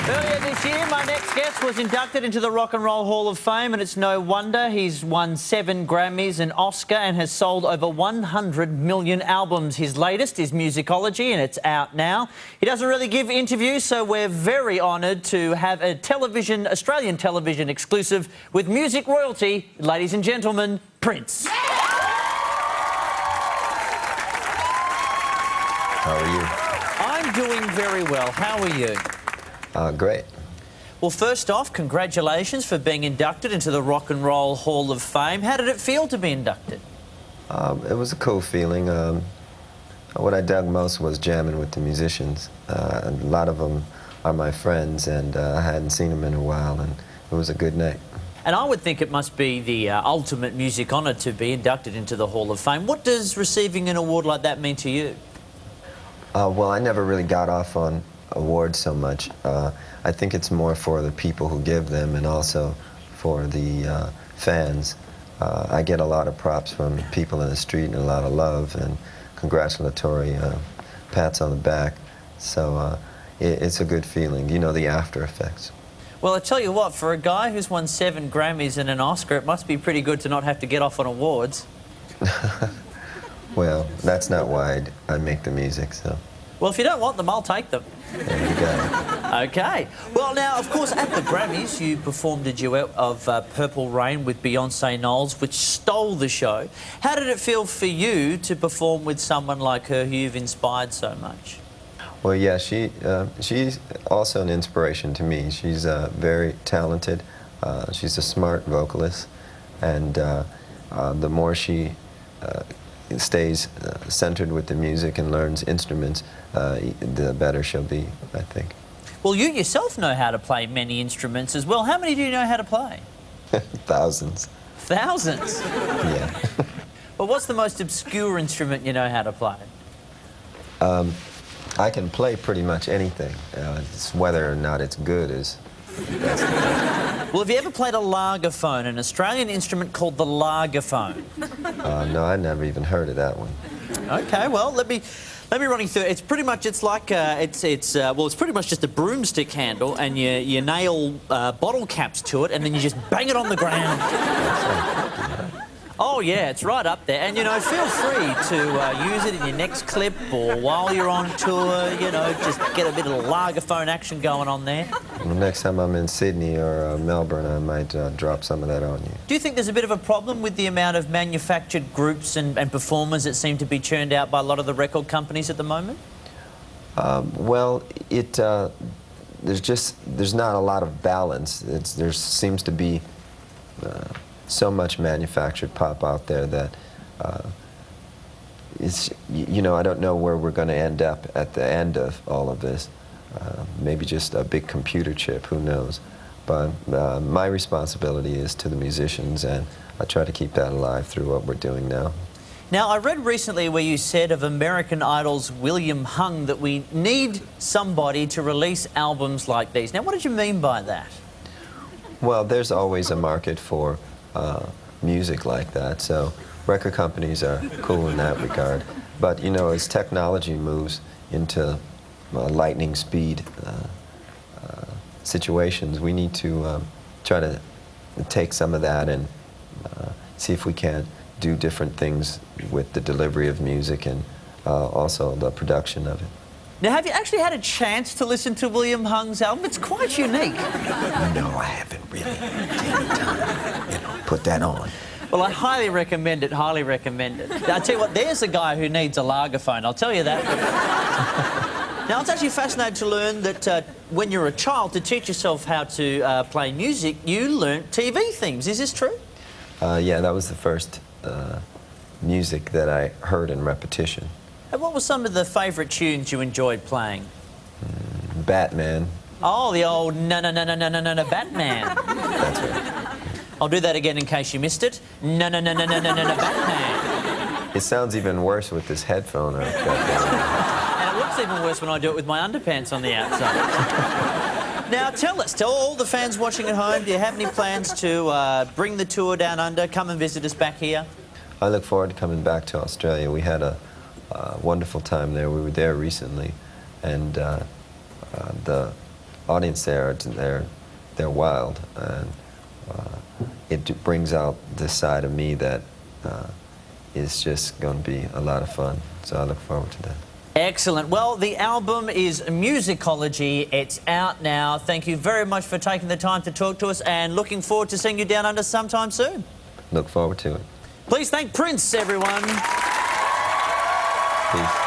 Earlier this year, my next guest was inducted into the Rock and Roll Hall of Fame, and it's no wonder. He's won 7 Grammys, an Oscar, and has sold over 100 million albums. His latest is Musicology, and it's out now. He doesn't really give interviews, so we're very honoured to have a Australian television exclusive with music royalty. Ladies and gentlemen, Prince. How are you? I'm doing very well. How are you? Great. Well, first off, congratulations for being inducted into the Rock and Roll Hall of Fame. How did it feel to be inducted? It was a cool feeling. What I dug most was jamming with the musicians. A lot of them are my friends, and I hadn't seen them in a while, and it was a good night. And I would think it must be the ultimate music honour to be inducted into the Hall of Fame. What does receiving an award like that mean to you? Well, I never really got off on awards so much. I think it's more for the people who give them and also for the fans. I get a lot of props from people in the street and a lot of love and congratulatory pats on the back. So it's a good feeling, you know, the after effects. Well, I tell you what, for a guy who's won 7 Grammys and an Oscar, it must be pretty good to not have to get off on awards. Well, that's not why I make the music, so. Well, if you don't want them, I'll take them. There you go. Okay. Well, now, of course, at the Grammys, you performed a duet of Purple Rain with Beyonce Knowles, which stole the show. How did it feel for you to perform with someone like her who you've inspired so much? Well, yeah, she's also an inspiration to me. She's very talented. She's a smart vocalist, and the more she stays centered with the music and learns instruments, the better she'll be, I think. Well, you yourself know how to play many instruments as well. How many do you know how to play? Thousands. Thousands? Yeah. Well, what's the most obscure instrument you know how to play? I can play pretty much anything. It's whether or not it's good is... Well, have you ever played a lagerphone, an Australian instrument called the lagerphone? No, I never even heard of that one. Okay, well, let me run you through it. It's pretty much, it's like, it's pretty much just a broomstick handle, and you nail bottle caps to it, and then you just bang it on the ground. Oh, yeah, it's right up there. And, you know, feel free to use it in your next clip or while you're on tour, you know, just get a bit of lagerphone action going on there. Well, next time I'm in Sydney or Melbourne, I might drop some of that on you. Do you think there's a bit of a problem with the amount of manufactured groups and performers that seem to be churned out by a lot of the record companies at the moment? Well, there's not a lot of balance. There seems to be so much manufactured pop out there that you know, I don't know where we're going to end up at the end of all of this. Maybe just a big computer chip, who knows. But my responsibility is to the musicians, and I try to keep that alive through what we're doing now. Now, I read recently where you said of American Idol's William Hung that we need somebody to release albums like these. Now, what did you mean by that? Well, there's always a market for music like that, so record companies are cool in that regard. But, you know, as technology moves into lightning speed situations, we need to try to take some of that and see if we can do different things with the delivery of music and also the production of it. Now, have you actually had a chance to listen to William Hung's album? It's quite unique. No, I haven't really taken time, you know, put that on. Well, I highly recommend it, highly recommend it. I'll tell you what, there's a guy who needs a lagerphone, I'll tell you that. Now, it's actually fascinating to learn that when you're a child, to teach yourself how to play music, you learnt TV themes. Is this true? Yeah, that was the first music that I heard in repetition. And what were some of the favourite tunes you enjoyed playing? Batman. Oh, the old no, Batman. That's right. I'll do that again in case you missed it. No, Batman. It sounds even worse with this headphone I've got going. And it looks even worse when I do it with my underpants on the outside. Now, tell all the fans watching at home, do you have any plans to bring the tour down under, come and visit us back here? I look forward to coming back to Australia. We had a wonderful time there. We were there recently, and the audience there, they're wild, and it brings out this side of me that is just going to be a lot of fun. So I look forward to that. Excellent. Well, the album is Musicology. It's out now. Thank you very much for taking the time to talk to us, and looking forward to seeing you down under sometime soon. Look forward to it. Please thank Prince, everyone. Peace.